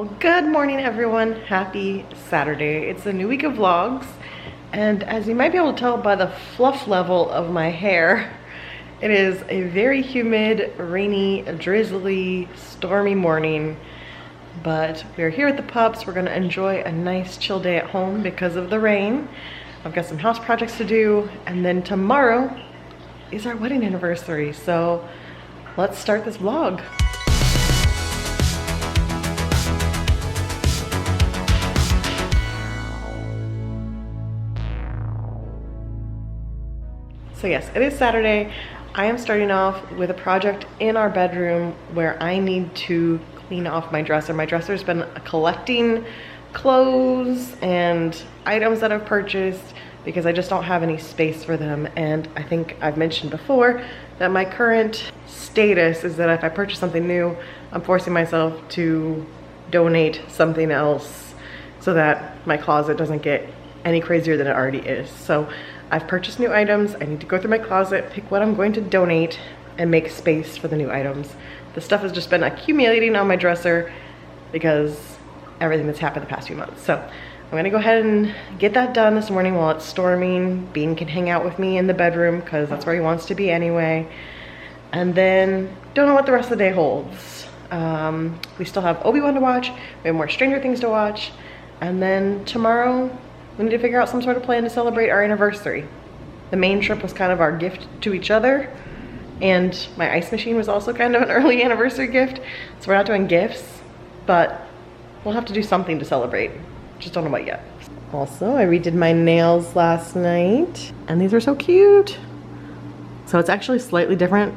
Well, good morning everyone. Happy Saturday. It's a new week of vlogs, and as you might be able to tell by the fluff level of my hair, it is a very humid, rainy, drizzly, stormy morning. But we're here with the pups. We're gonna enjoy a nice chill day at home because of the rain. I've got some house projects to do, and then tomorrow is our wedding anniversary. So let's start this vlog. So yes, it is Saturday. I am starting off with a project in our bedroom where I need to clean off my dresser. My dresser's been collecting clothes and items that I've purchased because I just don't have any space for them. And I think I've mentioned before that my current status is that if I purchase something new, I'm forcing myself to donate something else so that my closet doesn't get any crazier than it already is. So I've purchased new items. I need to go through my closet, pick what I'm going to donate, and make space for the new items. The stuff has just been accumulating on my dresser because everything that's happened the past few months. So I'm gonna go ahead and get that done this morning while it's storming. Bean can hang out with me in the bedroom because that's where he wants to be anyway. And then don't know what the rest of the day holds. We still have Obi-Wan to watch. We have more Stranger Things to watch. And then tomorrow, we need to figure out some sort of plan to celebrate our anniversary. The Maine trip was kind of our gift to each other, and my ice machine was also kind of an early anniversary gift. So we're not doing gifts, but we'll have to do something to celebrate. Just don't know what yet. Also, I redid my nails last night, and these are so cute. So it's actually slightly different.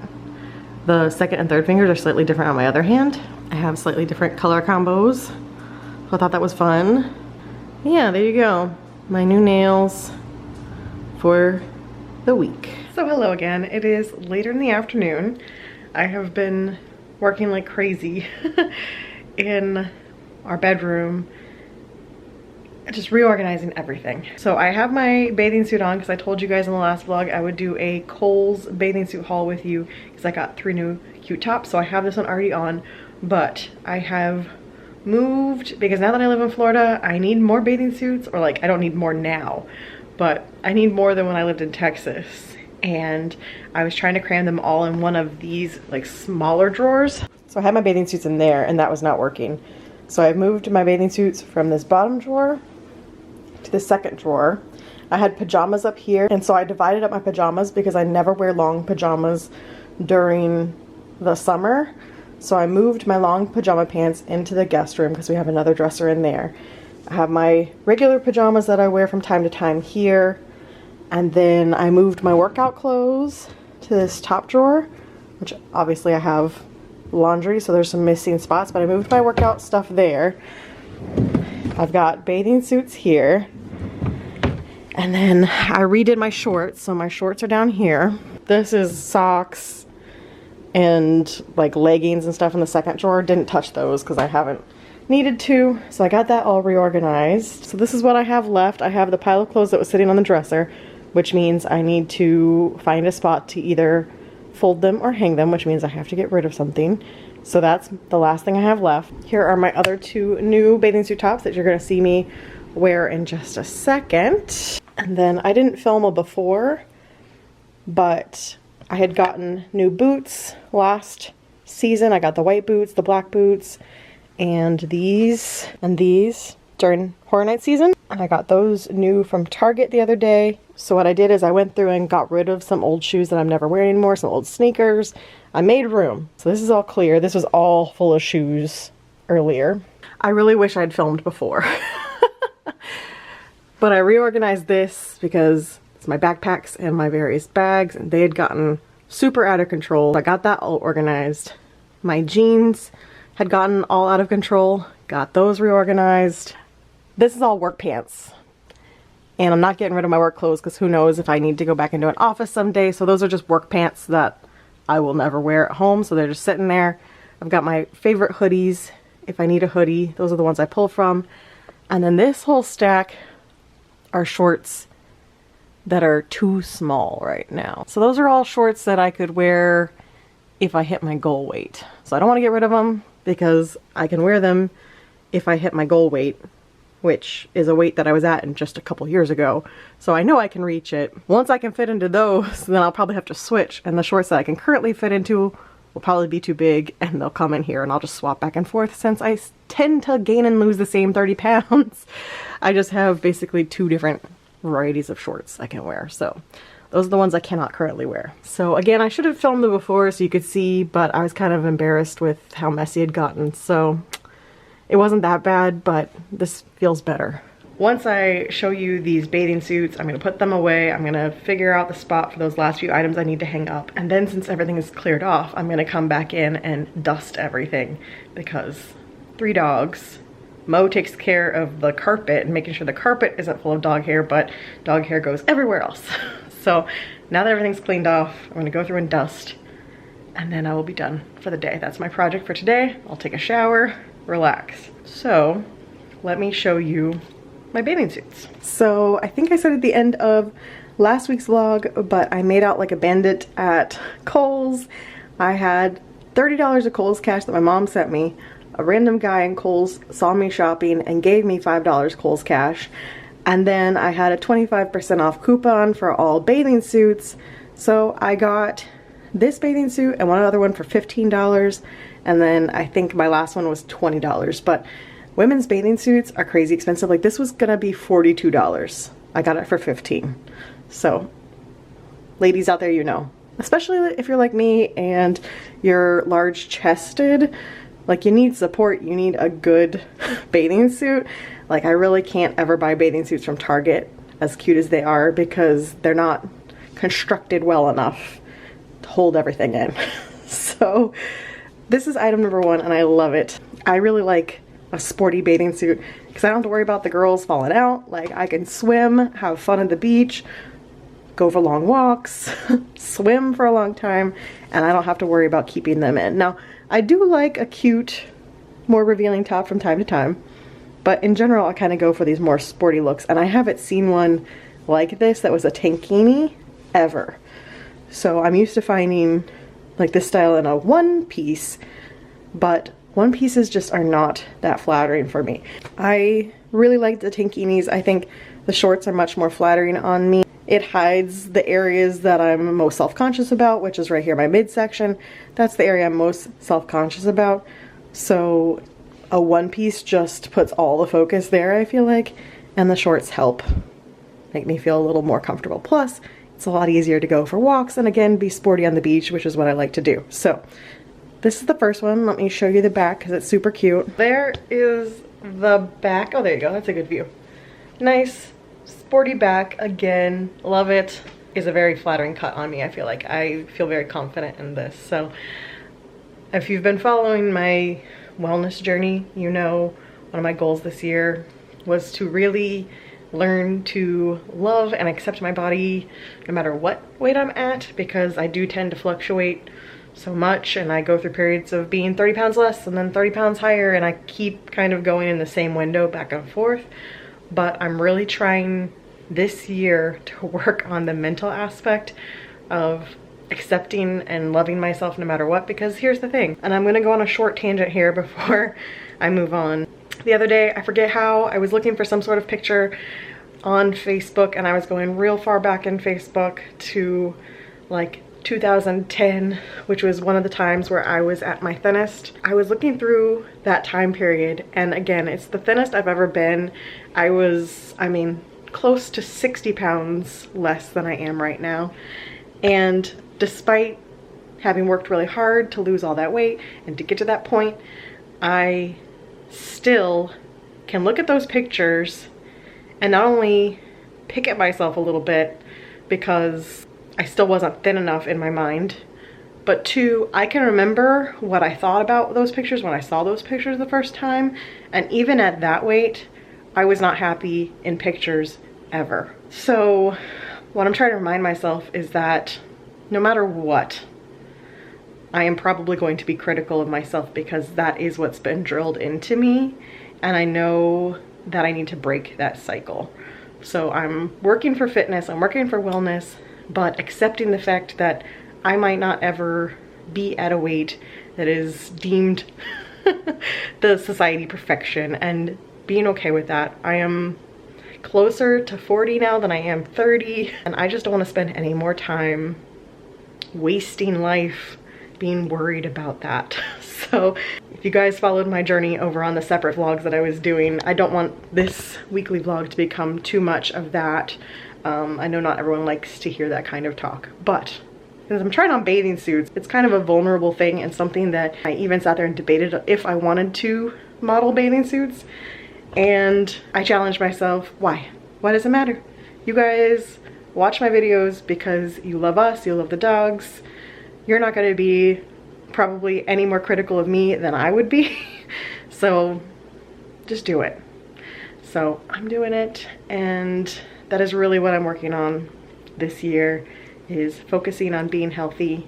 The second and third fingers are slightly different on my other hand. I have slightly different color combos, so I thought that was fun. Yeah, there you go. My new nails for the week. So hello again. It is later in the afternoon. I have been working like crazy in our bedroom, just reorganizing everything. So I have my bathing suit on because I told you guys in the last vlog I would do a Kohl's bathing suit haul with you because I got 3 new cute tops. So I have this one already on, but I have moved because now that I live in Florida, I need more bathing suits, or like I don't need more now, but I need more than when I lived in Texas. And I was trying to cram them all in one of these like smaller drawers. So I had my bathing suits in there and that was not working. So I moved my bathing suits from this bottom drawer to the second drawer. I had pajamas up here, and so I divided up my pajamas because I never wear long pajamas during the summer. So I moved my long pajama pants into the guest room because we have another dresser in there. I have my regular pajamas that I wear from time to time here. And then I moved my workout clothes to this top drawer, which obviously I have laundry, so there's some missing spots, but I moved my workout stuff there. I've got bathing suits here. And then I redid my shorts, so my shorts are down here. This is socks and like leggings and stuff in the second drawer. Didn't touch those because I haven't needed to. So I got that all reorganized. So this is what I have left. I have the pile of clothes that was sitting on the dresser, which means I need to find a spot to either fold them or hang them, which means I have to get rid of something. So that's the last thing I have left. Here are my other 2 new bathing suit tops that you're gonna see me wear in just a second. And then I didn't film a before, but I had gotten new boots last season. I got the white boots, the black boots, and these during Horror Night season. And I got those new from Target the other day. So what I did is I went through and got rid of some old shoes that I'm never wearing anymore, some old sneakers. I made room. So this is all clear. This was all full of shoes earlier. I really wish I'd filmed before. But I reorganized this because my backpacks and my various bags, and they had gotten super out of control. I got that all organized. My jeans had gotten all out of control. Got those reorganized. This is all work pants. And I'm not getting rid of my work clothes because who knows if I need to go back into an office someday. So those are just work pants that I will never wear at home. So they're just sitting there. I've got my favorite hoodies. If I need a hoodie, those are the ones I pull from. And then this whole stack are shorts that are too small right now. So those are all shorts that I could wear if I hit my goal weight. So I don't want to get rid of them because I can wear them if I hit my goal weight, which is a weight that I was at in just a couple years ago. So I know I can reach it. Once I can fit into those, then I'll probably have to switch, and the shorts that I can currently fit into will probably be too big, and they'll come in here and I'll just swap back and forth since I tend to gain and lose the same 30 pounds. I just have basically 2 different varieties of shorts I can wear. So those are the ones I cannot currently wear. So again, I should have filmed them before so you could see, but I was kind of embarrassed with how messy it had gotten. So it wasn't that bad, but this feels better. Once I show you these bathing suits, I'm gonna put them away. I'm gonna figure out the spot for those last few items I need to hang up. And then since everything is cleared off, I'm gonna come back in and dust everything because 3 dogs. Mo takes care of the carpet and making sure the carpet isn't full of dog hair, but dog hair goes everywhere else. So now that everything's cleaned off, I'm gonna go through and dust, and then I will be done for the day. That's my project for today. I'll take a shower, relax. So let me show you my bathing suits. So I think I said at the end of last week's vlog, but I made out like a bandit at Kohl's. I had $30 of Kohl's cash that my mom sent me. A random guy in Kohl's saw me shopping and gave me $5 Kohl's cash. And then I had a 25% off coupon for all bathing suits. So I got this bathing suit and one other one for $15. And then I think my last one was $20. But women's bathing suits are crazy expensive. Like this was gonna be $42. I got it for $15. So ladies out there, you know, especially if you're like me and you're large chested, like you need support, you need a good bathing suit. Like I really can't ever buy bathing suits from Target, as cute as they are, because they're not constructed well enough to hold everything in. So this is item number 1 and I love it. I really like a sporty bathing suit because I don't have to worry about the girls falling out. Like I can swim, have fun at the beach, go for long walks, swim for a long time, and I don't have to worry about keeping them in. Now, I do like a cute, more revealing top from time to time, but in general, I kind of go for these more sporty looks, and I haven't seen one like this that was a tankini ever. So I'm used to finding like this style in a one piece, but one pieces just are not that flattering for me. I really like the tankinis. I think the shorts are much more flattering on me. It hides the areas that I'm most self-conscious about, which is right here, my midsection. That's the area I'm most self-conscious about. So a one piece just puts all the focus there, I feel like, and the shorts help make me feel a little more comfortable. Plus, it's a lot easier to go for walks and again, be sporty on the beach, which is what I like to do. So this is the first one. Let me show you the back because it's super cute. There is the back. Oh, there you go. That's a good view. Nice sporty back. Again, love it. Is a very flattering cut on me. I feel like I feel very confident in this. So if you've been following my wellness journey, you know one of my goals this year was to really learn to love and accept my body no matter what weight I'm at, because I do tend to fluctuate so much and I go through periods of being 30 pounds less and then 30 pounds higher, and I keep kind of going in the same window back and forth. But I'm really trying this year to work on the mental aspect of accepting and loving myself no matter what, because here's the thing, and I'm gonna go on a short tangent here before I move on. The other day, I forget how, I was looking for some sort of picture on Facebook, and I was going real far back in Facebook to like 2010, which was one of the times where I was at my thinnest. I was looking through that time period, and again, it's the thinnest I've ever been. I mean, close to 60 pounds less than I am right now. And despite having worked really hard to lose all that weight and to get to that point, I still can look at those pictures and not only pick at myself a little bit because I still wasn't thin enough in my mind, but 2, I can remember what I thought about those pictures when I saw those pictures the first time, and even at that weight, I was not happy in pictures ever. So what I'm trying to remind myself is that no matter what, I am probably going to be critical of myself because that is what's been drilled into me, and I know that I need to break that cycle. So I'm working for fitness, I'm working for wellness, but accepting the fact that I might not ever be at a weight that is deemed the society perfection and being okay with that. I am closer to 40 now than I am 30, and I just don't want to spend any more time wasting life being worried about that. So if you guys followed my journey over on the separate vlogs that I was doing, I don't want this weekly vlog to become too much of that. I know not everyone likes to hear that kind of talk, but because I'm trying on bathing suits, it's kind of a vulnerable thing and something that I even sat there and debated if I wanted to model bathing suits. And I challenged myself, why? Why does it matter? You guys watch my videos because you love us, you love the dogs. You're not going to be probably any more critical of me than I would be. So just do it. So I'm doing it, and that is really what I'm working on this year, is focusing on being healthy,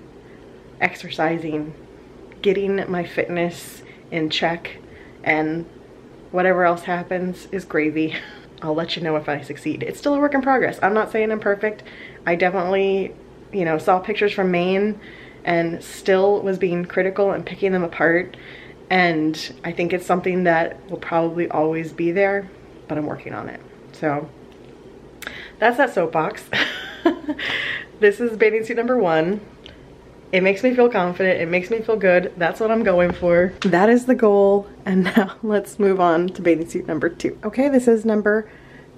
exercising, getting my fitness in check, and whatever else happens is gravy. I'll let you know if I succeed. It's still a work in progress. I'm not saying I'm perfect. I definitely, you know, saw pictures from Maine and still was being critical and picking them apart. And I think it's something that will probably always be there, but I'm working on it. So that's that soapbox. This is bathing suit number 1. It makes me feel confident. It makes me feel good. That's what I'm going for. That is the goal. And now let's move on to bathing suit number 2. Okay, this is number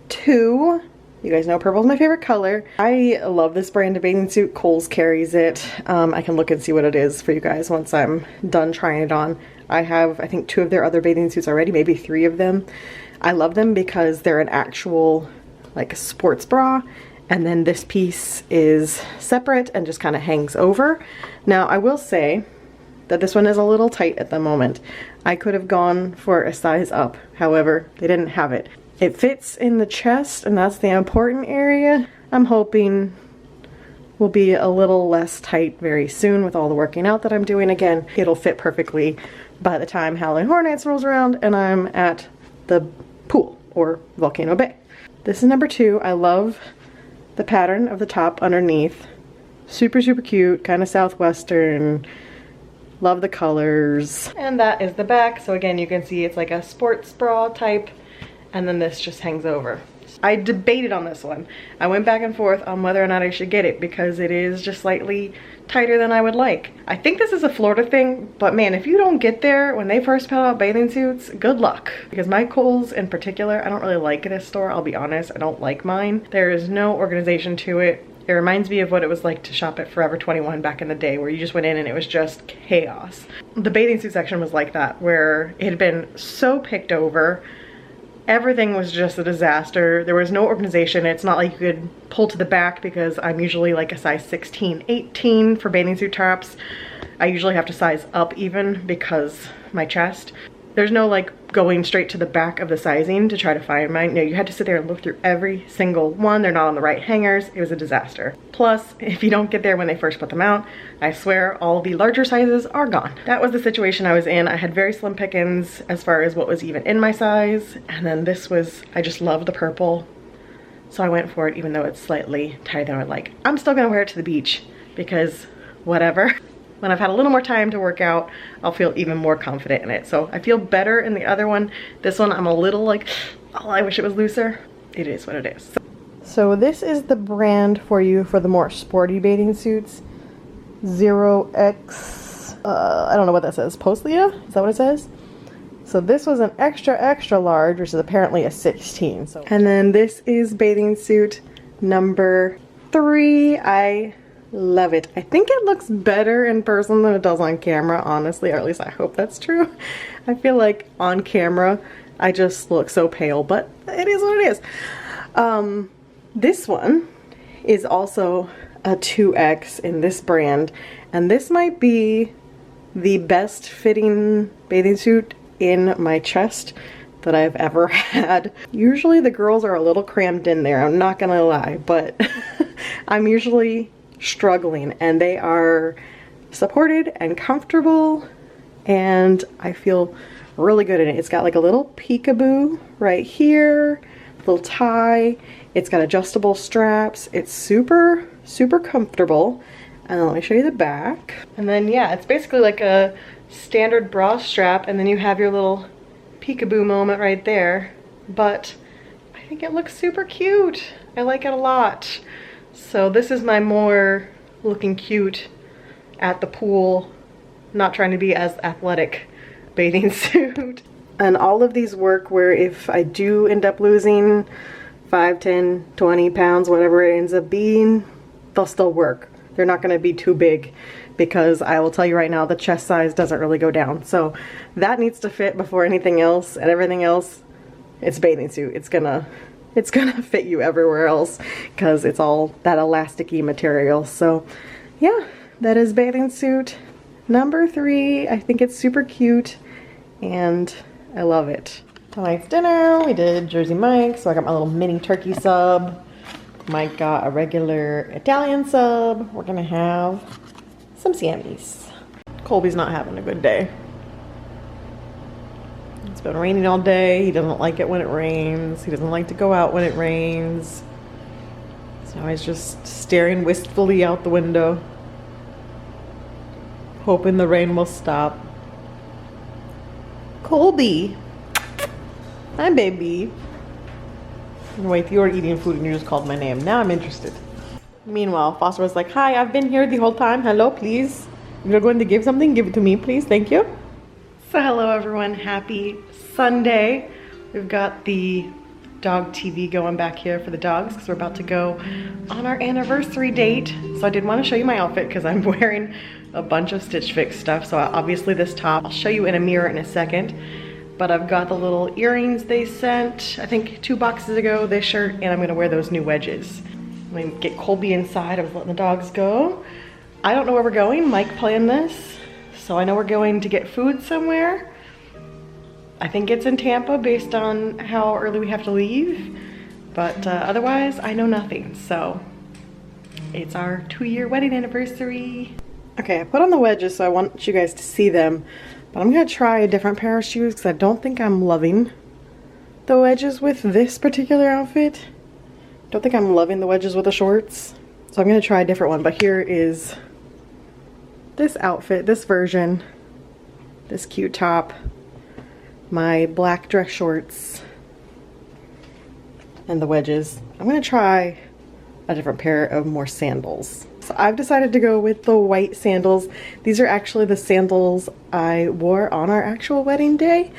2. You guys know purple is my favorite color. I love this brand of bathing suit. Kohl's carries it. I can look and see what it is for you guys once I'm done trying it on. I have, I think, 2 of their other bathing suits already, maybe 3 of them. I love them because they're an actual like sports bra, and then this piece is separate and just kind of hangs over. Now I will say that this one is a little tight at the moment. I could have gone for a size up, however they didn't have it. It fits in the chest, and that's the important area. I'm hoping will be a little less tight very soon with all the working out that I'm doing again. It'll fit perfectly by the time Howling Hornets rolls around and I'm at the pool or Volcano Bay. This is number 2. I love the pattern of the top underneath. Super, super cute, kind of Southwestern. Love the colors. And that is the back. So again, you can see it's like a sports bra type, and then this just hangs over. I debated on this one. I went back and forth on whether or not I should get it because it is just slightly tighter than I would like. I think this is a Florida thing, but man, if you don't get there when they first put out bathing suits, good luck. Because my Kohl's in particular, I don't really like this store, I'll be honest. I don't like mine. There is no organization to it. It reminds me of what it was like to shop at Forever 21 back in the day, where you just went in and it was just chaos. The bathing suit section was like that, where it had been so picked over. Everything was just a disaster. There was no organization. It's not like you could pull to the back, because I'm usually like a size 16, 18 for bathing suit tops. I usually have to size up even because my chest. There's no like going straight to the back of the sizing to try to find mine. No, you had to sit there and look through every single one. They're not on the right hangers. It was a disaster. Plus, if you don't get there when they first put them out, I swear all the larger sizes are gone. That was the situation I was in. I had very slim pickings as far as what was even in my size. And then this was, I just love the purple. So I went for it, even though it's slightly tighter than I would like. I'm still gonna wear it to the beach because whatever. When I've had a little more time to work out, I'll feel even more confident in it. So I feel better in the other one. This one, I'm a little like, oh, I wish it was looser. It is what it is. So this is the brand for you for the more sporty bathing suits. 0X, I don't know what that says. Poslia? Is that what it says? So this was an extra, extra large, which is apparently a 16. So. And then this is bathing suit number 3. I love it. I think it looks better in person than it does on camera, honestly, or at least I hope that's true. I feel like on camera I just look so pale, but it is what it is. This one is also a 2X in this brand, and this might be the best fitting bathing suit in my chest that I've ever had. Usually the girls are a little crammed in there, I'm not gonna lie, but I'm usually struggling, and they are supported and comfortable, and I feel really good in it. It's got like a little peekaboo right here, little tie. It's got adjustable straps. It's super, super comfortable. And let me show you the back. And then yeah, it's basically like a standard bra strap, and then you have your little peekaboo moment right there. But I think it looks super cute. I like it a lot. So this is my more looking cute at the pool, not trying to be as athletic bathing suit. And all of these work where if I do end up losing 5, 10, 20 pounds, whatever it ends up being, they'll still work. They're not gonna be too big, because I will tell you right now, the chest size doesn't really go down. So that needs to fit before anything else, and everything else, it's a bathing suit. It's gonna fit you everywhere else, because it's all that elasticy material. So yeah, that is bathing suit number 3. I think it's super cute, and I love it. Tonight's dinner, we did Jersey Mike's, so I got my little mini turkey sub. Mike got a regular Italian sub. We're gonna have some Sammies. Colby's not having a good day. It's been raining all day. He doesn't like it when it rains. He doesn't like to go out when it rains. So he's just staring wistfully out the window, hoping the rain will stop. Colby! Hi, baby. Wait, you were eating food and you just called my name. Now I'm interested. Meanwhile, Foster was like, hi, I've been here the whole time. Hello, please. If you're going to give something, give it to me, please. Thank you. So hello, everyone. Happy Sunday. We've got the dog TV going back here for the dogs because we're about to go on our anniversary date. So I did want to show you my outfit because I'm wearing a bunch of Stitch Fix stuff. So obviously this top, I'll show you in a mirror in a second. But I've got the little earrings they sent, I think 2 boxes ago, this shirt, and I'm going to wear those new wedges. I'm going to get Colby inside. I was letting the dogs go. I don't know where we're going. Mike planned this. So I know we're going to get food somewhere. I think it's in Tampa based on how early we have to leave. But otherwise, I know nothing. So it's our 2-year wedding anniversary. Okay, I put on the wedges so I want you guys to see them. But I'm going to try a different pair of shoes because I don't think I'm loving the wedges with this particular outfit. Don't think I'm loving the wedges with the shorts. So I'm going to try a different one. But here is this outfit, this version, this cute top, my black dress shorts, and the wedges. I'm going to try a different pair of more sandals. So I've decided to go with the white sandals. These are actually the sandals I wore on our actual wedding day.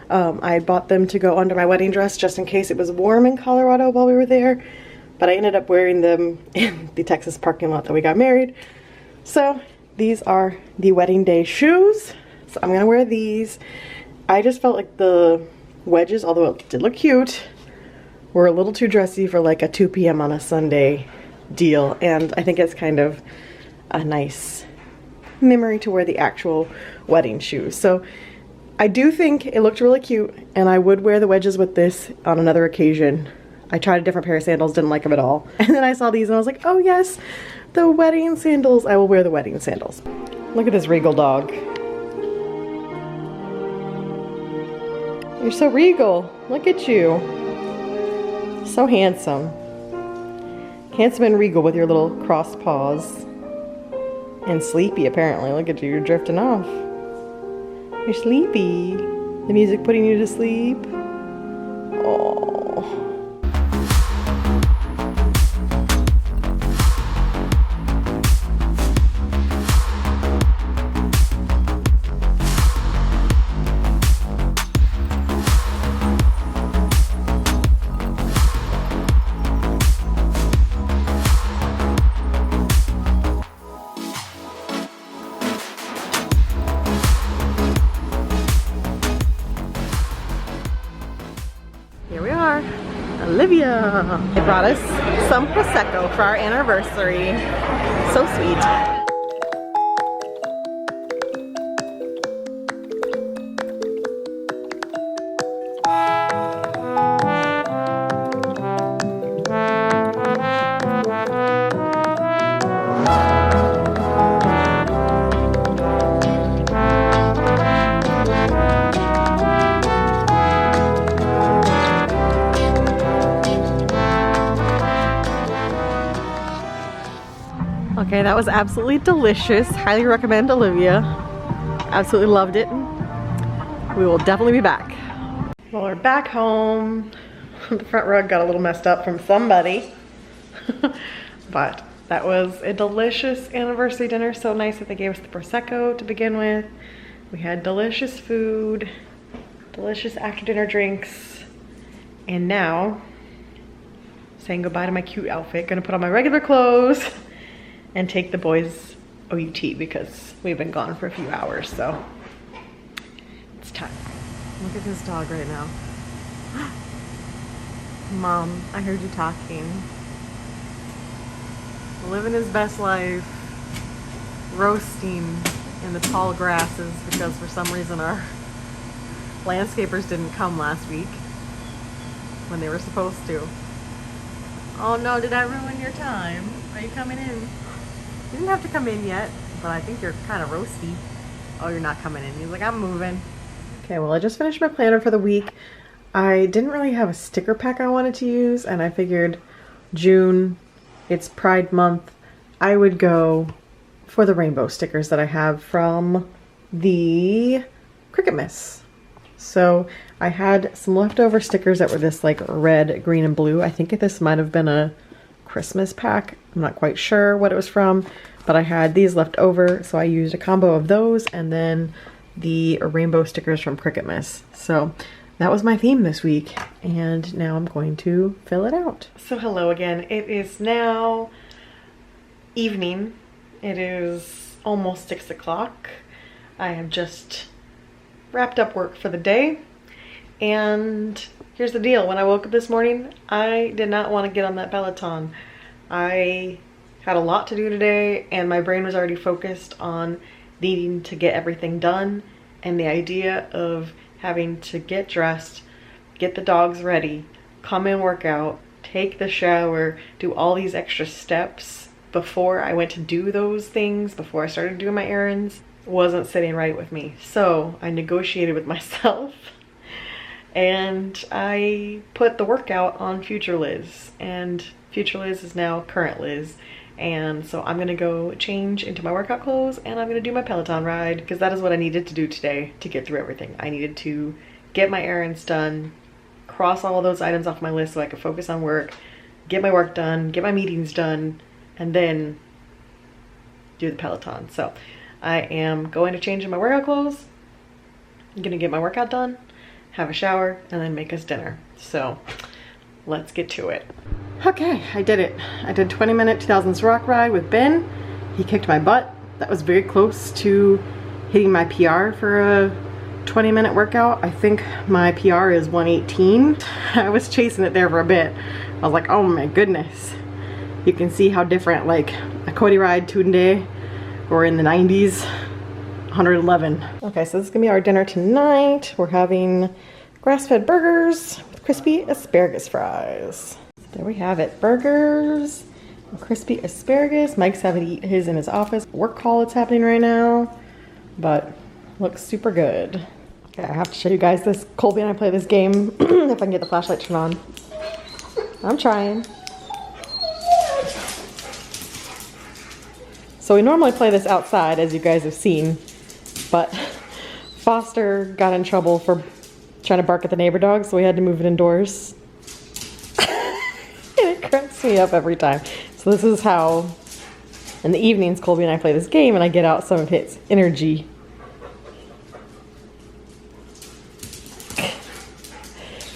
I bought them to go under my wedding dress just in case it was warm in Colorado while we were there. But I ended up wearing them in the Texas parking lot that we got married. So these are the wedding day shoes. So I'm gonna wear these. I just felt like the wedges, although it did look cute, were a little too dressy for like a 2 p.m. on a Sunday deal. And I think it's kind of a nice memory to wear the actual wedding shoes. So I do think it looked really cute, and I would wear the wedges with this on another occasion. I tried a different pair of sandals, didn't like them at all. And then I saw these and I was like, oh yes, the wedding sandals. I will wear the wedding sandals. Look at this regal dog. You're so regal. Look at you. So handsome. Handsome and regal with your little crossed paws. And sleepy apparently. Look at you, you're drifting off. You're sleepy. The music putting you to sleep. Oh. Olivia! They brought us some Prosecco for our anniversary. So sweet. Okay, that was absolutely delicious. Highly recommend Olivia. Absolutely loved it. We will definitely be back. Well, we're back home. The front rug got a little messed up from somebody. But that was a delicious anniversary dinner. So nice that they gave us the Prosecco to begin with. We had delicious food, delicious after dinner drinks. And now, saying goodbye to my cute outfit. Gonna put on my regular clothes and take the boys OUT because we've been gone for a few hours, so it's time. Look at this dog right now. Mom, I heard you talking. Living his best life, roasting in the tall grasses because for some reason our landscapers didn't come last week when they were supposed to. Oh no, did I ruin your time? Are you coming in? You didn't have to come in yet, but I think you're kind of roasty. Oh, you're not coming in. He's like, I'm moving. Okay, well, I just finished my planner for the week. I didn't really have a sticker pack I wanted to use, and I figured June, it's Pride Month, I would go for the rainbow stickers that I have from the Cricket Miss. So I had some leftover stickers that were this like red, green, and blue. I think this might have been a Christmas pack. I'm not quite sure what it was from, but I had these left over, so I used a combo of those and then the rainbow stickers from Cricket Miss. So that was my theme this week, and now I'm going to fill it out. So hello again. It is now evening. It is almost 6 o'clock. I have just wrapped up work for the day, and here's the deal. When I woke up this morning, I did not want to get on that Peloton. I had a lot to do today, and my brain was already focused on needing to get everything done, and the idea of having to get dressed, get the dogs ready, come and work out, take the shower, do all these extra steps before I went to do those things, before I started doing my errands, wasn't sitting right with me. So I negotiated with myself and I put the workout on Future Liz, and Future Liz is now Current Liz. And so I'm gonna go change into my workout clothes and I'm gonna do my Peloton ride, because that is what I needed to do today to get through everything. I needed to get my errands done, cross all of those items off my list so I could focus on work, get my work done, get my meetings done, and then do the Peloton. So I am going to change in my workout clothes. I'm gonna get my workout done, have a shower, and then make us dinner. So let's get to it. Okay, I did it. I did 20-minute 2000s rock ride with Ben. He kicked my butt. That was very close to hitting my PR for a 20-minute workout. I think my PR is 118. I was chasing it there for a bit. I was like, oh my goodness. You can see how different, like a Cody ride 2 day or in the 90s, 111. Okay, so this is gonna be our dinner tonight. We're having grass-fed burgers with crispy asparagus fries. There we have it, burgers and crispy asparagus. Mike's having to eat his in his office. Work call that's happening right now, but looks super good. Okay, I have to show you guys this. Colby and I play this game, if I can get the flashlight turned on. I'm trying. So we normally play this outside, as you guys have seen, but Foster got in trouble for trying to bark at the neighbor dog, so we had to move it indoors. It cracks me up every time. So this is how, in the evenings, Colby and I play this game and I get out some of his energy.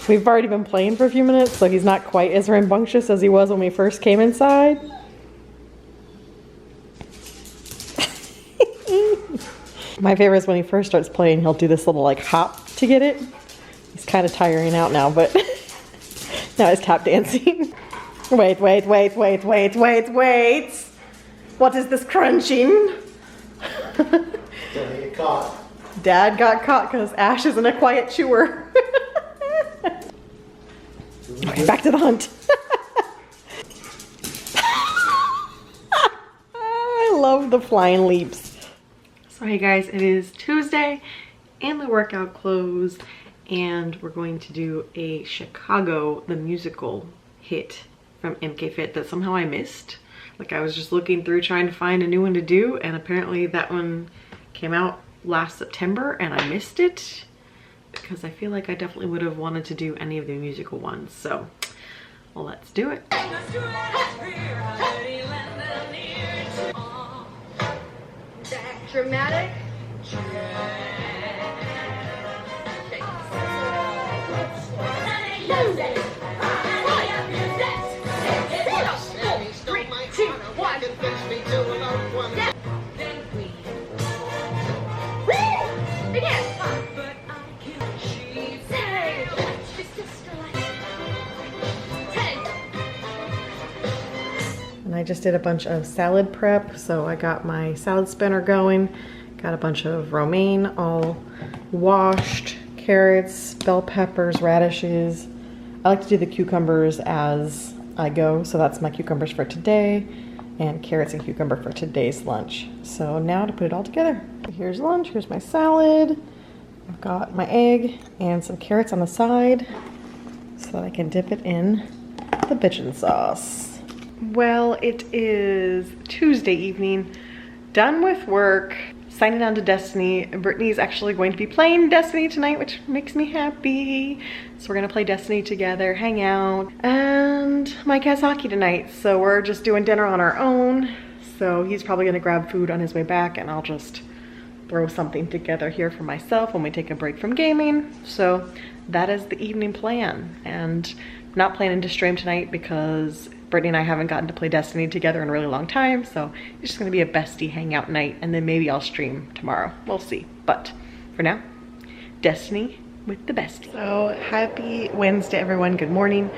We've already been playing for a few minutes, so he's not quite as rambunctious as he was when we first came inside. My favorite is when he first starts playing, he'll do this little like hop to get it. He's kind of tiring out now, but now he's tap dancing. Wait. What is this crunching? Gonna get caught. Dad got caught because Ash isn't a quiet chewer. Okay, back to the hunt. I love the flying leaps. So hey guys, it is Tuesday and the workout closed, and we're going to do a Chicago the musical hit from MK Fit that somehow I missed. Like I was just looking through trying to find a new one to do, and apparently that one came out last September and I missed it because I feel like I definitely would have wanted to do any of the musical ones. So, well, let's do it. Dramatic. And I just did a bunch of salad prep, so I got my salad spinner going, got a bunch of romaine all washed, carrots, bell peppers, radishes. I like to do the cucumbers as I go, so that's my cucumbers for today, and carrots and cucumber for today's lunch. So now to put it all together. Here's lunch, here's my salad. I've got my egg and some carrots on the side so that I can dip it in the bitchin' sauce. Well, it is Tuesday evening, done with work, signing on to Destiny. Brittany's actually going to be playing Destiny tonight, which makes me happy. So we're gonna play Destiny together, hang out, and Mike has hockey tonight, so we're just doing dinner on our own. So he's probably gonna grab food on his way back, and I'll just throw something together here for myself when we take a break from gaming. So that is the evening plan, and I'm not planning to stream tonight because Brittany and I haven't gotten to play Destiny together in a really long time, so it's just gonna be a bestie hangout night, and then maybe I'll stream tomorrow. We'll see. But for now, Destiny with the bestie. So happy Wednesday, everyone. Good morning.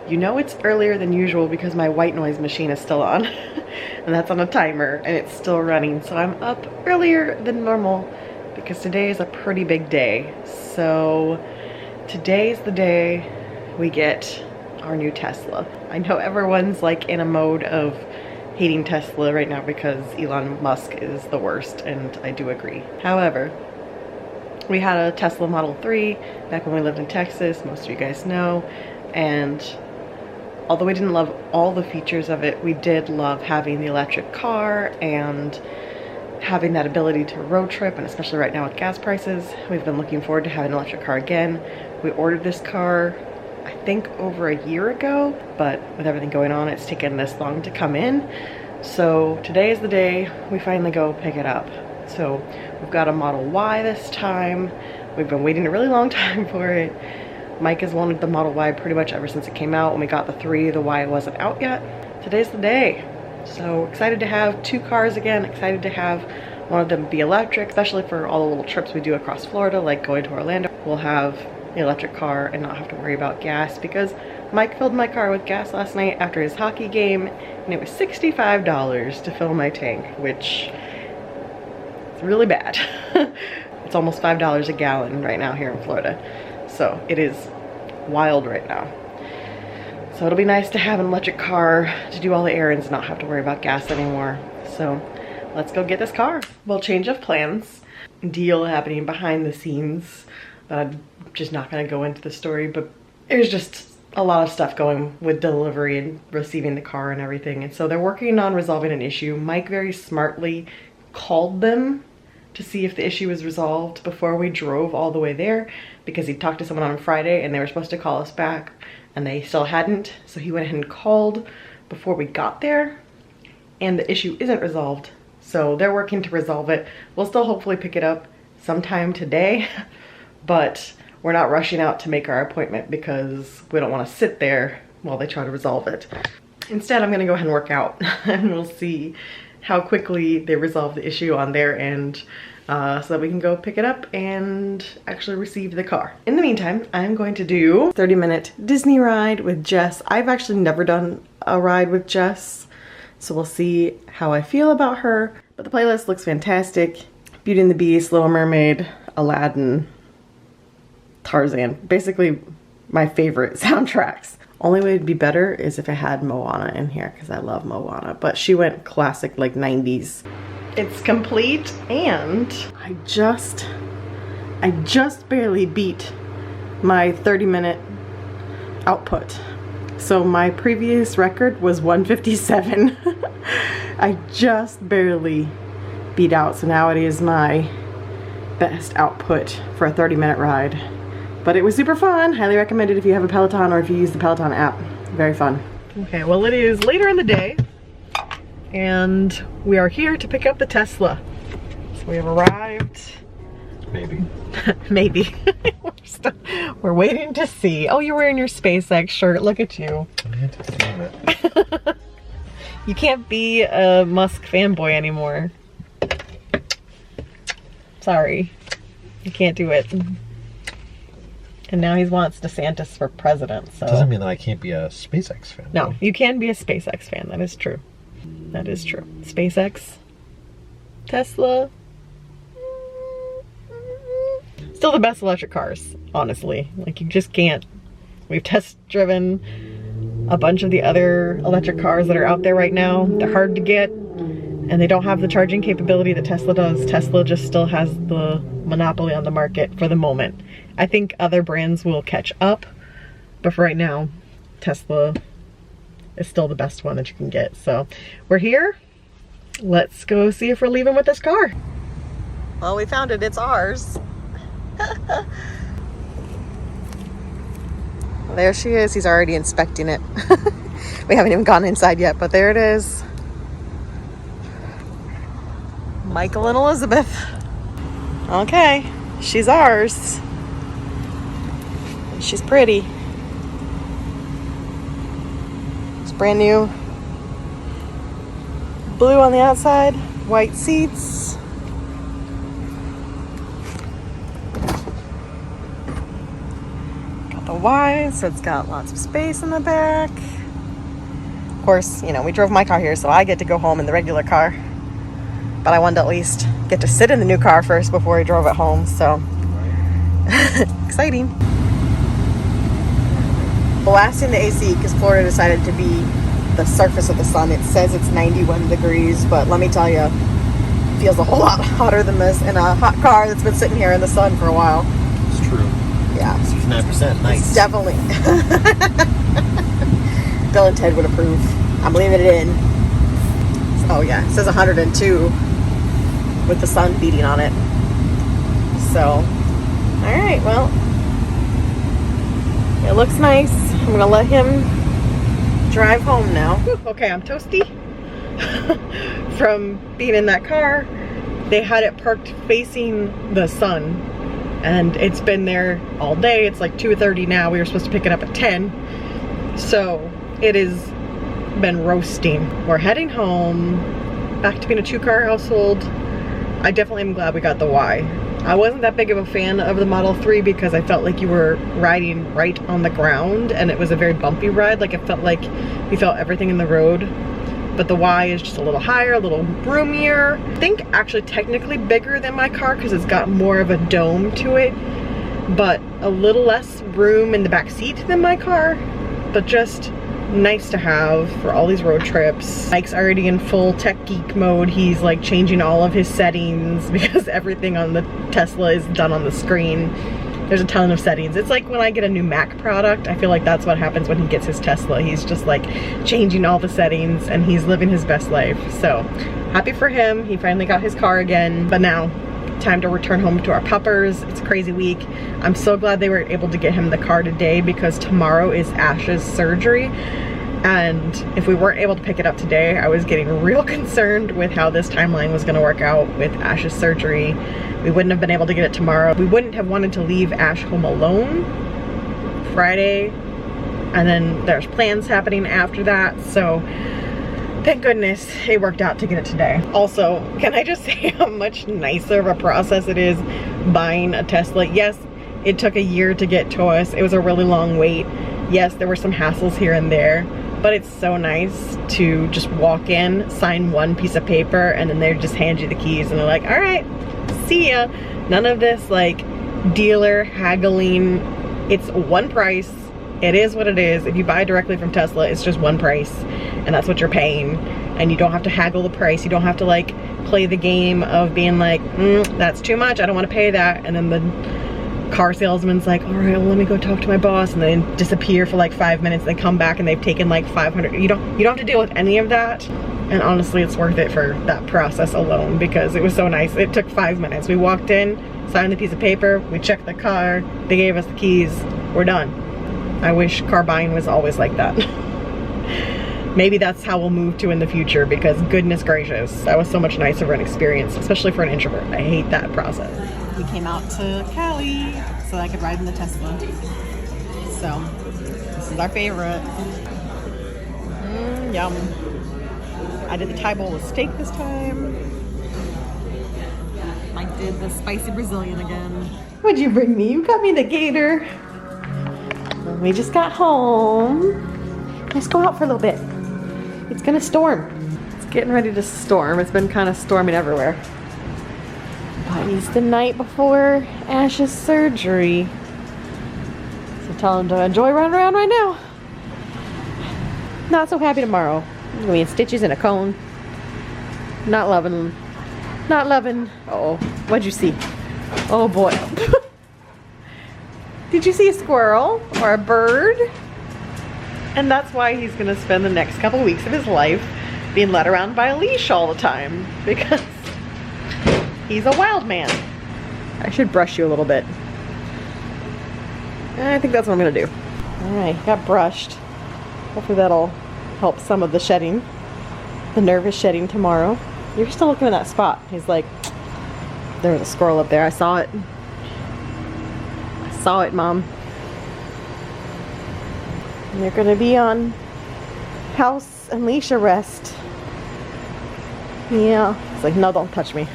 You know it's earlier than usual because my white noise machine is still on, and that's on a timer, and it's still running. So I'm up earlier than normal because today is a pretty big day. So today's the day we get our new Tesla. I know everyone's like in a mode of hating Tesla right now because Elon Musk is the worst, and I do agree. However, we had a Tesla Model 3 back when we lived in Texas, most of you guys know, and although we didn't love all the features of it, we did love having the electric car and having that ability to road trip, and especially right now with gas prices, we've been looking forward to having an electric car again. We ordered this car I think over a year ago, but with everything going on, it's taken this long to come in. So today is the day we finally go pick it up. So we've got a Model Y this time. We've been waiting a really long time for it. Mike has wanted the Model Y pretty much ever since it came out. When we got the 3, the Y wasn't out yet. Today's the day. So excited to have 2 cars again, excited to have one of them be electric, especially for all the little trips we do across Florida, like going to Orlando. We'll have the electric car and not have to worry about gas, because Mike filled my car with gas last night after his hockey game, and it was $65 to fill my tank, which is really bad. It's almost $5 a gallon right now here in Florida. So it is wild right now. So it'll be nice to have an electric car to do all the errands and not have to worry about gas anymore. So let's go get this car. Well, change of plans. Deal happening behind the scenes. I'm just not gonna go into the story, but there's just a lot of stuff going with delivery and receiving the car and everything. And so they're working on resolving an issue. Mike very smartly called them to see if the issue was resolved before we drove all the way there, because he talked to someone on Friday and they were supposed to call us back and they still hadn't. So he went ahead and called before we got there, and the issue isn't resolved. So they're working to resolve it. We'll still hopefully pick it up sometime today, but we're not rushing out to make our appointment because we don't want to sit there while they try to resolve it. Instead, I'm gonna go ahead and work out and we'll see how quickly they resolve the issue on their end, so that we can go pick it up and actually receive the car. In the meantime, I'm going to do a 30-minute Disney ride with Jess. I've actually never done a ride with Jess, so we'll see how I feel about her. But the playlist looks fantastic. Beauty and the Beast, Little Mermaid, Aladdin, Tarzan. Basically my favorite soundtracks. Only way it'd be better is if it had Moana in here, because I love Moana, but she went classic, like 90s. It's complete, and I just barely beat my 30-minute output. So my previous record was 157. I just barely beat out, so now it is my best output for a 30-minute ride. But it was super fun. Highly recommended if you have a Peloton or if you use the Peloton app. Very fun. Okay, well it is later in the day and we are here to pick up the Tesla. So we have arrived. Maybe. Maybe. We're waiting to see. Oh, you're wearing your SpaceX shirt. Look at you. You can't be a Musk fanboy anymore. Sorry. You can't do it. And now he wants DeSantis for president, so... Doesn't mean that I can't be a SpaceX fan. No, you can be a SpaceX fan. That is true. That is true. SpaceX. Tesla. Still the best electric cars, honestly. Like, you just can't. We've test driven a bunch of the other electric cars that are out there right now. They're hard to get, and they don't have the charging capability that Tesla does. Tesla just still has the monopoly on the market for the moment. I think other brands will catch up, but for right now, Tesla is still the best one that you can get. So we're here. Let's go see if we're leaving with this car. Well, we found it. It's ours. There she is. He's already inspecting it. We haven't even gone inside yet, but there it is. Michael and Elizabeth. Okay, she's ours. She's pretty. It's brand new. Blue on the outside, white seats. Got the Y, so it's got lots of space in the back. Of course, you know, we drove my car here, so I get to go home in the regular car. But I wanted to at least get to sit in the new car first before we drove it home, so exciting. Blasting the AC because Florida decided to be the surface of the sun. It says it's 91 degrees, but let me tell you, it feels a whole lot hotter than this in a hot car that's been sitting here in the sun for a while. It's true. Yeah. 69%, nice. It's definitely. Bill and Ted would approve. I'm leaving it in. Oh yeah, it says 102 with the sun beating on it. So, all right, well, it looks nice. I'm gonna let him drive home now. Whew, okay, I'm toasty from being in that car. They had it parked facing the sun and it's been there all day. It's like 2:30 now. We were supposed to pick it up at 10. So it has been roasting. We're heading home, back to being a 2-car household. I definitely am glad we got the Y. I wasn't that big of a fan of the Model 3 because I felt like you were riding right on the ground and it was a very bumpy ride. Like it felt like you felt everything in the road. But the Y is just a little higher, a little roomier. I think actually technically bigger than my car because it's got more of a dome to it, but a little less room in the back seat than my car, but just nice to have for all these road trips. Mike's already in full tech geek mode. He's like changing all of his settings because everything on the Tesla is done on the screen. There's a ton of settings. It's like when I get a new Mac product, I feel like that's what happens when he gets his Tesla. He's just like changing all the settings and he's living his best life. So happy for him. He finally got his car again, but now time to return home to our puppers. It's a crazy week. I'm so glad they were able to get him the car today because tomorrow is Ash's surgery. And if we weren't able to pick it up today, I was getting real concerned with how this timeline was going to work out with Ash's surgery. We wouldn't have been able to get it tomorrow. We wouldn't have wanted to leave Ash home alone Friday. And then there's plans happening after that. So thank goodness it worked out to get it today. Also, can I just say how much nicer of a process it is buying a Tesla? Yes, it took a year to get to us. It was a really long wait. Yes, there were some hassles here and there, but it's so nice to just walk in, sign one piece of paper, and then they just hand you the keys and they're like, all right, see ya. None of this like dealer haggling. It's one price. It is what it is. If you buy directly from Tesla, it's just one price and that's what you're paying. And you don't have to haggle the price. You don't have to like play the game of being like, that's too much, I don't want to pay that. And then the car salesman's like, all right, well, let me go talk to my boss, and then disappear for like 5 minutes. They come back and they've taken like 500. You don't have to deal with any of that. And honestly, it's worth it for that process alone because it was so nice. It took 5 minutes. We walked in, signed the piece of paper, we checked the car, they gave us the keys, we're done. I wish car buying was always like that. Maybe that's how we'll move to in the future because goodness gracious, that was so much nicer of an experience, especially for an introvert. I hate that process. We came out to Cali so I could ride in the Tesla. So, this is our favorite. Yum. I did the Thai bowl with steak this time. I did the spicy Brazilian again. What'd you bring me? You got me the gator. We just got home. Let's go out for a little bit. It's gonna storm. It's getting ready to storm. It's been kind of storming everywhere. But it's the night before Ash's surgery. So tell him to enjoy running around right now. Not so happy tomorrow. I'm gonna be in stitches and a cone. Not loving them. Not loving. Uh-oh. What'd you see? Oh boy. Did you see a squirrel or a bird? And that's why he's gonna spend the next couple weeks of his life being led around by a leash all the time because he's a wild man. I should brush you a little bit. I think that's what I'm gonna do. All right, got brushed. Hopefully that'll help some of the shedding, the nervous shedding tomorrow. You're still looking at that spot. He's like, there was a squirrel up there. I saw it. I saw it, Mom. And you're gonna be on house and leash arrest. Yeah. It's like, no, don't touch me.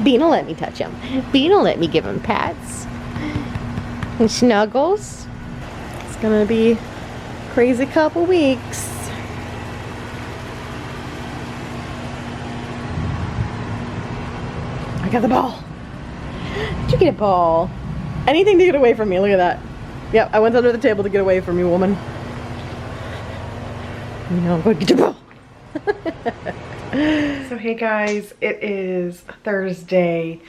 Bean will let me touch him. Bean will let me give him pats and snuggles. It's gonna be crazy couple weeks. I got the ball. Did you get a ball? Anything to get away from me. Look at that. Yep, I went under the table to get away from you, woman. You know, go get your ball. So hey guys, it is Thursday.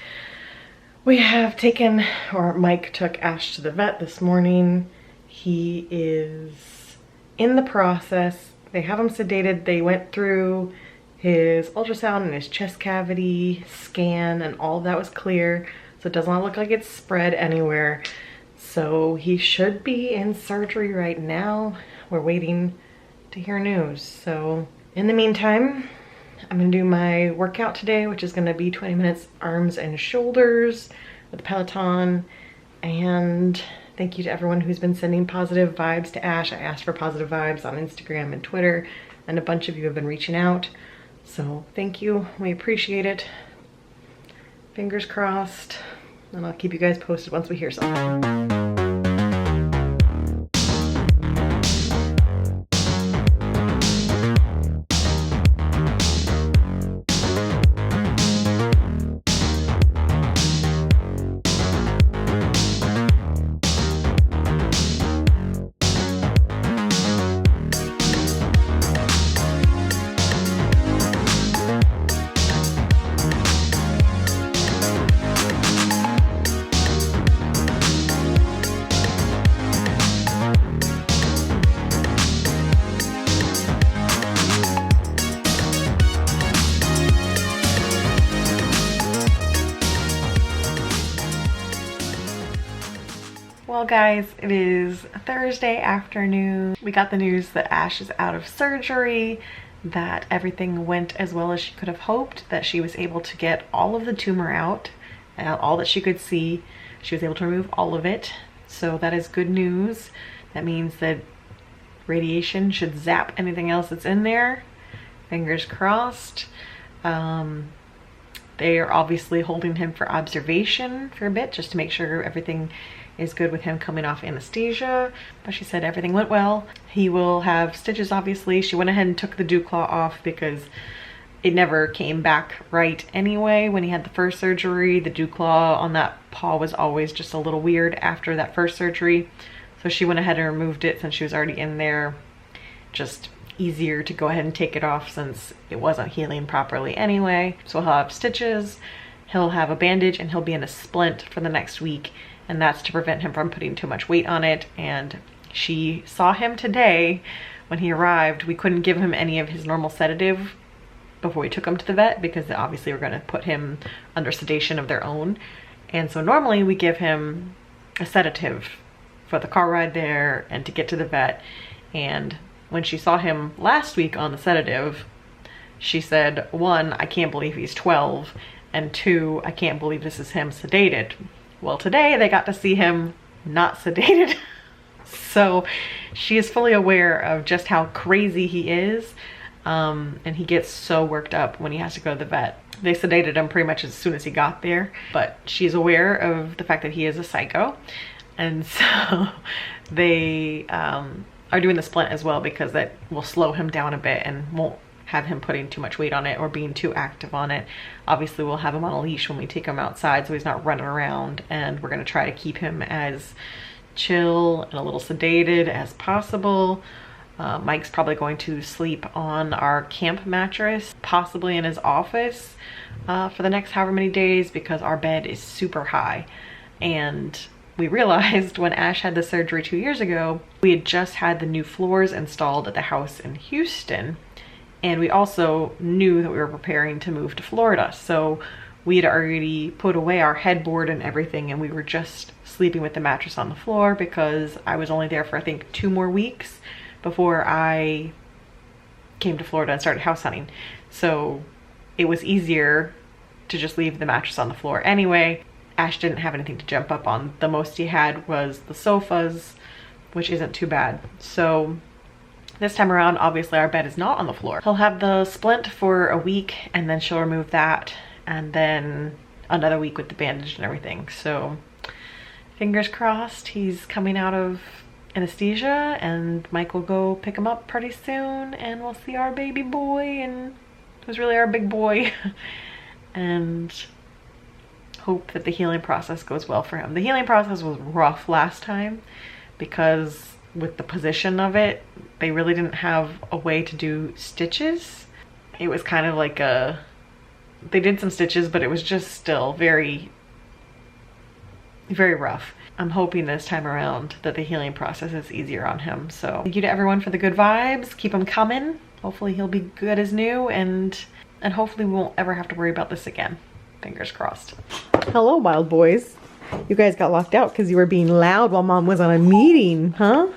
We have taken, or Mike took Ash to the vet this morning. He is in the process. They have him sedated. They went through his ultrasound and his chest cavity scan and all of that was clear. So it does not look like it's spread anywhere. So he should be in surgery right now. We're waiting to hear news. So in the meantime, I'm gonna do my workout today, which is gonna be 20 minutes arms and shoulders with Peloton. And thank you to everyone who's been sending positive vibes to Ash. I asked for positive vibes on Instagram and Twitter, and a bunch of you have been reaching out. So thank you, we appreciate it. Fingers crossed, and I'll keep you guys posted once we hear something. Well guys, it is Thursday afternoon. We got the news that Ash is out of surgery, that everything went as well as she could have hoped, that she was able to get all of the tumor out, all that she could see. She was able to remove all of it. So that is good news. That means that radiation should zap anything else that's in there. Fingers crossed. They are obviously holding him for observation for a bit just to make sure everything is good with him coming off anesthesia, but she said everything went well. He will have stitches, obviously. She went ahead and took the dew claw off because it never came back right anyway. When he had the first surgery, the dew claw on that paw was always just a little weird after that first surgery. So she went ahead and removed it since she was already in there. Just easier to go ahead and take it off since it wasn't healing properly anyway. So he'll have stitches he'll have a bandage and he'll be in a splint for the next week, and that's to prevent him from putting too much weight on it. And she saw him today when he arrived. We couldn't give him any of his normal sedative before we took him to the vet because obviously we're going to put him under sedation of their own. And so normally we give him a sedative for the car ride there and to get to the vet. And when she saw him last week on the sedative, she said, 1, I can't believe he's 12, and 2, I can't believe this is him sedated. Well, today they got to see him not sedated. So she is fully aware of just how crazy he is, and he gets so worked up when he has to go to the vet. They sedated him pretty much as soon as he got there, but she's aware of the fact that he is a psycho, and so they are doing the splint as well because that will slow him down a bit and won't have him putting too much weight on it or being too active on it. Obviously we'll have him on a leash when we take him outside so he's not running around, and we're going to try to keep him as chill and a little sedated as possible. Mike's probably going to sleep on our camp mattress, possibly in his office for the next however many days because our bed is super high. And we realized when Ash had the surgery 2 years ago, we had just had the new floors installed at the house in Houston. And we also knew that we were preparing to move to Florida. So we had already put away our headboard and everything, and we were just sleeping with the mattress on the floor because I was only there for I think 2 more weeks before I came to Florida and started house hunting. So it was easier to just leave the mattress on the floor anyway. Ash didn't have anything to jump up on. The most he had was the sofas, which isn't too bad. So this time around, obviously our bed is not on the floor. He'll have the splint for a week and then she'll remove that, and then another week with the bandage and everything. So fingers crossed he's coming out of anesthesia, and Mike will go pick him up pretty soon and we'll see our baby boy, and who's really our big boy, and hope that the healing process goes well for him. The healing process was rough last time because with the position of it, they really didn't have a way to do stitches. It was kind of like they did some stitches, but it was just still very, very rough. I'm hoping this time around that the healing process is easier on him. So thank you to everyone for the good vibes. Keep them coming. Hopefully he'll be good as new, and hopefully we won't ever have to worry about this again. Fingers crossed. Hello, wild boys. You guys got locked out because you were being loud while Mom was on a meeting, huh?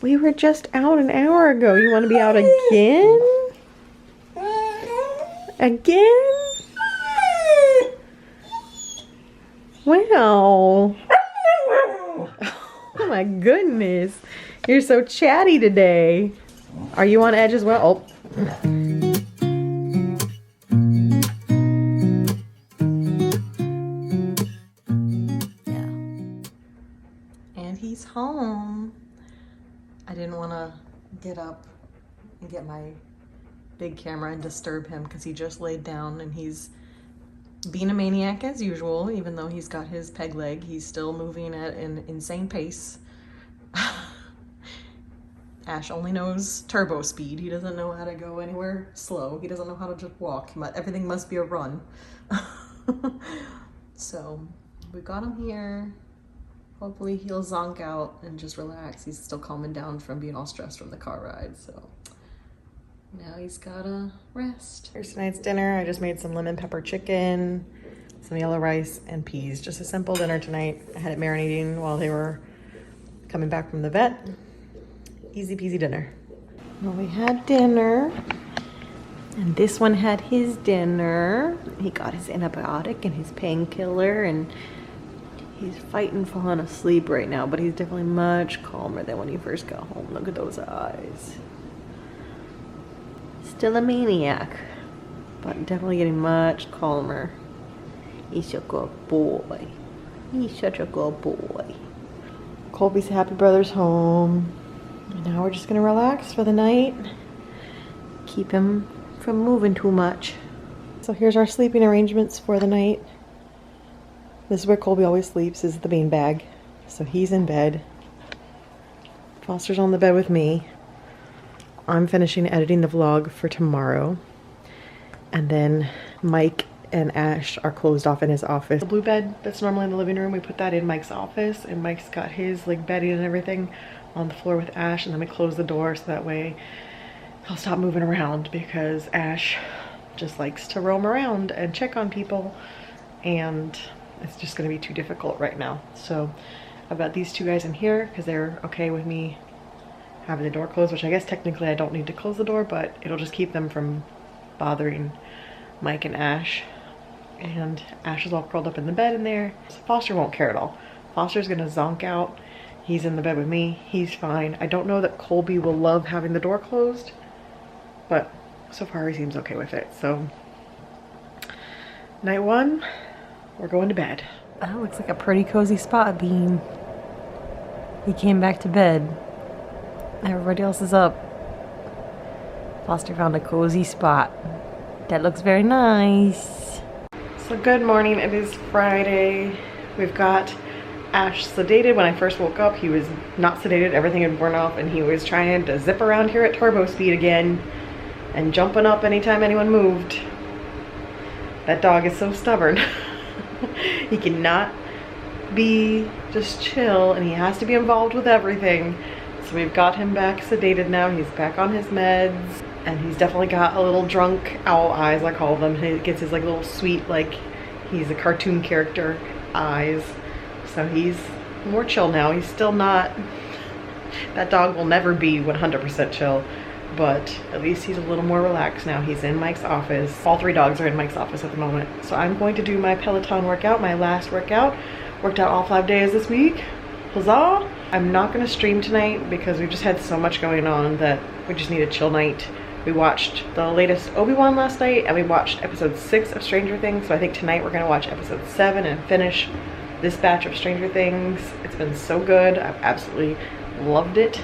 We were just out an hour ago. You want to be out again? Again? Wow. Oh my goodness. You're so chatty today. Are you on edge as well? Oh. Home. I didn't want to get up and get my big camera and disturb him because he just laid down and he's being a maniac as usual. Even though he's got his peg leg, he's still moving at an insane pace. Ash only knows turbo speed. He doesn't know how to go anywhere slow. He doesn't know how to just walk. Everything must be a run. So we got him here. Hopefully he'll zonk out and just relax. He's still calming down from being all stressed from the car ride, so now he's gotta rest. Here's tonight's dinner. I just made some lemon pepper chicken, some yellow rice, and peas. Just a simple dinner tonight. I had it marinating while they were coming back from the vet. Easy peasy dinner. Well, we had dinner, and this one had his dinner. He got his antibiotic and his painkiller, and he's fighting falling asleep right now, but he's definitely much calmer than when he first got home. Look at those eyes. Still a maniac, but definitely getting much calmer. He's a good boy. He's such a good boy. Colby's happy brother's home. And now we're just gonna relax for the night. Keep him from moving too much. So here's our sleeping arrangements for the night. This is where Colby always sleeps, is the bean bag. So he's in bed. Foster's on the bed with me. I'm finishing editing the vlog for tomorrow. And then Mike and Ash are closed off in his office. The blue bed that's normally in the living room, we put that in Mike's office, and Mike's got his like bedding and everything on the floor with Ash, and then we close the door so that way he'll stop moving around, because Ash just likes to roam around and check on people, and it's just gonna be too difficult right now. So I've got these two guys in here because they're okay with me having the door closed, which I guess technically I don't need to close the door, but it'll just keep them from bothering Mike and Ash. And Ash is all curled up in the bed in there. So Foster won't care at all. Foster's gonna zonk out. He's in the bed with me. He's fine. I don't know that Colby will love having the door closed, but so far he seems okay with it. So night one, we're going to bed. That looks like a pretty cozy spot, Bean. He came back to bed. Everybody else is up. Foster found a cozy spot. That looks very nice. So good morning, it is Friday. We've got Ash sedated. When I first woke up, he was not sedated, everything had worn off, and he was trying to zip around here at turbo speed again and jumping up anytime anyone moved. That dog is so stubborn. He cannot be just chill, and he has to be involved with everything. So we've got him back sedated now. He's back on his meds, and he's definitely got a little drunk owl eyes, I call them. He gets his like little sweet, like he's a cartoon character eyes. So he's more chill now. He's still not, that dog will never be 100% chill, but at least he's a little more relaxed now. He's in Mike's office. All three dogs are in Mike's office at the moment. So I'm going to do my Peloton workout, my last workout. Worked out all 5 days this week. Huzzah! I'm not gonna stream tonight because we just had so much going on that we just need a chill night. We watched the latest Obi-Wan last night, and we watched episode 6 of Stranger Things. So I think tonight we're gonna watch episode 7 and finish this batch of Stranger Things. It's been so good. I've absolutely loved it.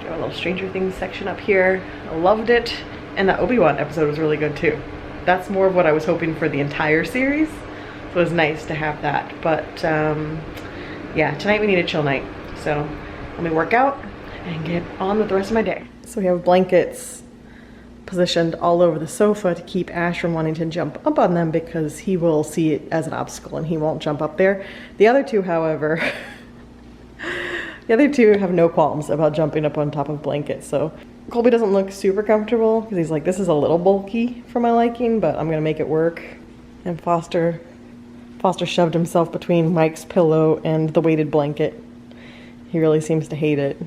Got a little Stranger Things section up here. I loved it. And that Obi-Wan episode was really good too. That's more of what I was hoping for the entire series. So it was nice to have that. But yeah, tonight we need a chill night. So let me work out and get on with the rest of my day. So we have blankets positioned all over the sofa to keep Ash from wanting to jump up on them, because he will see it as an obstacle and he won't jump up there. The other two, however, the other two have no qualms about jumping up on top of blankets. So Colby doesn't look super comfortable because he's like, this is a little bulky for my liking, but I'm gonna make it work. And Foster shoved himself between Mike's pillow and the weighted blanket. He really seems to hate it.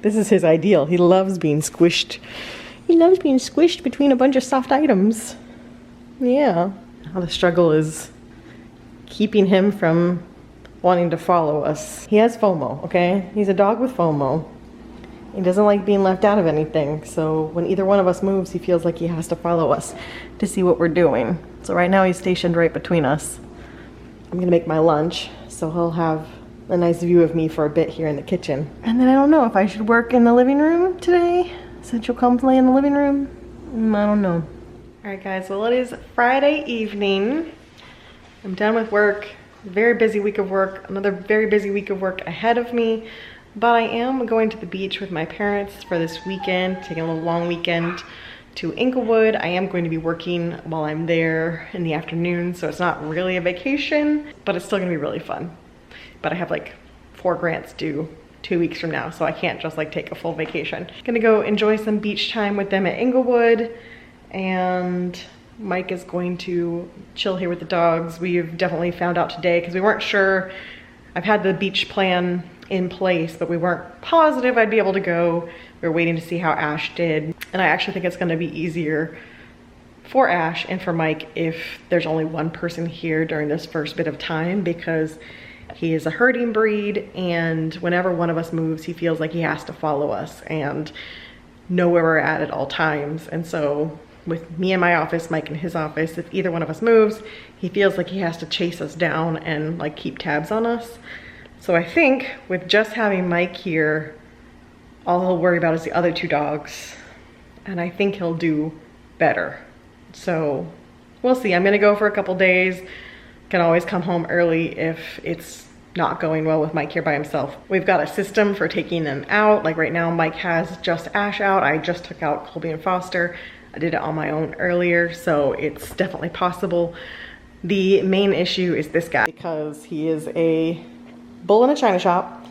This is his ideal. He loves being squished. He loves being squished between a bunch of soft items. Yeah. Now the struggle is keeping him from wanting to follow us. He has FOMO, okay? He's a dog with FOMO. He doesn't like being left out of anything. So when either one of us moves, he feels like he has to follow us to see what we're doing. So right now he's stationed right between us. I'm gonna make my lunch, so he'll have a nice view of me for a bit here in the kitchen. And then I don't know if I should work in the living room today, since you'll come play in the living room. I don't know. All right guys, well it is Friday evening. I'm done with work. Very busy week of work. Another very busy week of work ahead of me. But I am going to the beach with my parents for this weekend, taking a little long weekend to Inglewood. I am going to be working while I'm there in the afternoon, so it's not really a vacation, but it's still gonna be really fun. But I have like 4 grants due 2 weeks from now, so I can't just like take a full vacation. Gonna go enjoy some beach time with them at Inglewood, and Mike is going to chill here with the dogs. We've definitely found out today, because we weren't sure. I've had the beach plan in place, but we weren't positive I'd be able to go. We were waiting to see how Ash did, and I actually think it's gonna be easier for Ash and for Mike if there's only one person here during this first bit of time, because he is a herding breed, and whenever one of us moves, he feels like he has to follow us and know where we're at all times. And so with me in my office, Mike in his office, if either one of us moves, he feels like he has to chase us down and like keep tabs on us. So I think with just having Mike here, all he'll worry about is the other 2 dogs, and I think he'll do better. So we'll see. I'm gonna go for a couple days. Can always come home early if it's not going well with Mike here by himself. We've got a system for taking them out. Like right now, Mike has just Ash out. I just took out Colby and Foster. I did it on my own earlier, so it's definitely possible. The main issue is this guy, because he is a bull in a china shop.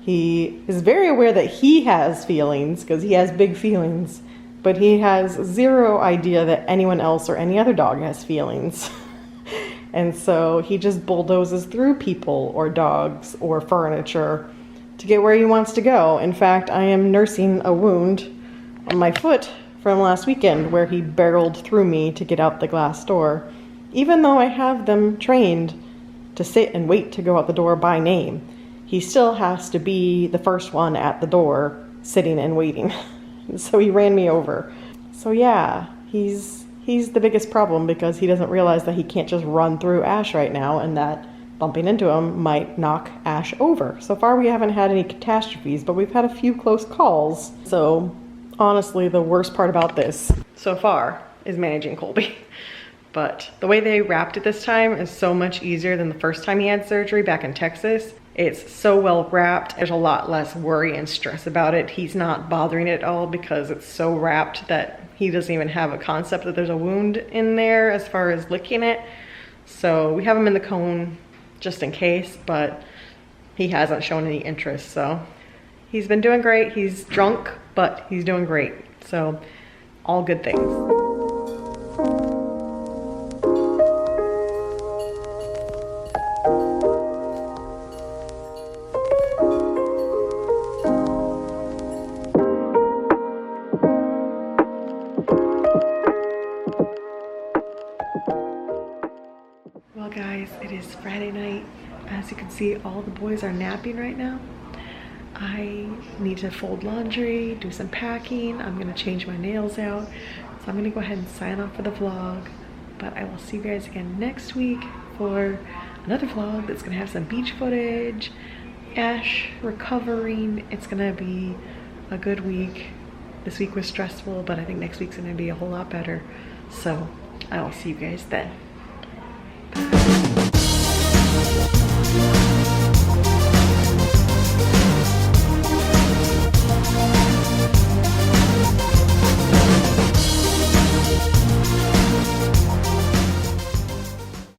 He is very aware that he has feelings, because he has big feelings, but he has zero idea that anyone else or any other dog has feelings. And so he just bulldozes through people or dogs or furniture to get where he wants to go. In fact, I am nursing a wound on my foot from last weekend where he barreled through me to get out the glass door. Even though I have them trained to sit and wait to go out the door by name, he still has to be the first one at the door, sitting and waiting. So he ran me over. So yeah, he's the biggest problem, because he doesn't realize that he can't just run through Ash right now, and that bumping into him might knock Ash over. So far we haven't had any catastrophes, but we've had a few close calls. So honestly, the worst part about this so far is managing Colby. But the way they wrapped it this time is so much easier than the first time he had surgery back in Texas. It's so well wrapped. There's a lot less worry and stress about it. He's not bothering it at all because it's so wrapped that he doesn't even have a concept that there's a wound in there as far as licking it. So we have him in the cone just in case, but he hasn't shown any interest. So he's been doing great. He's drunk, but he's doing great. So all good things. Well guys, it is Friday night. As you can see, all the boys are napping right now. I need to fold laundry, do some packing. I'm gonna change my nails out. So I'm gonna go ahead and sign off for the vlog. But I will see you guys again next week for another vlog that's gonna have some beach footage, Ash recovering. It's gonna be a good week. This week was stressful, but I think next week's gonna be a whole lot better. So I will see you guys then. Bye.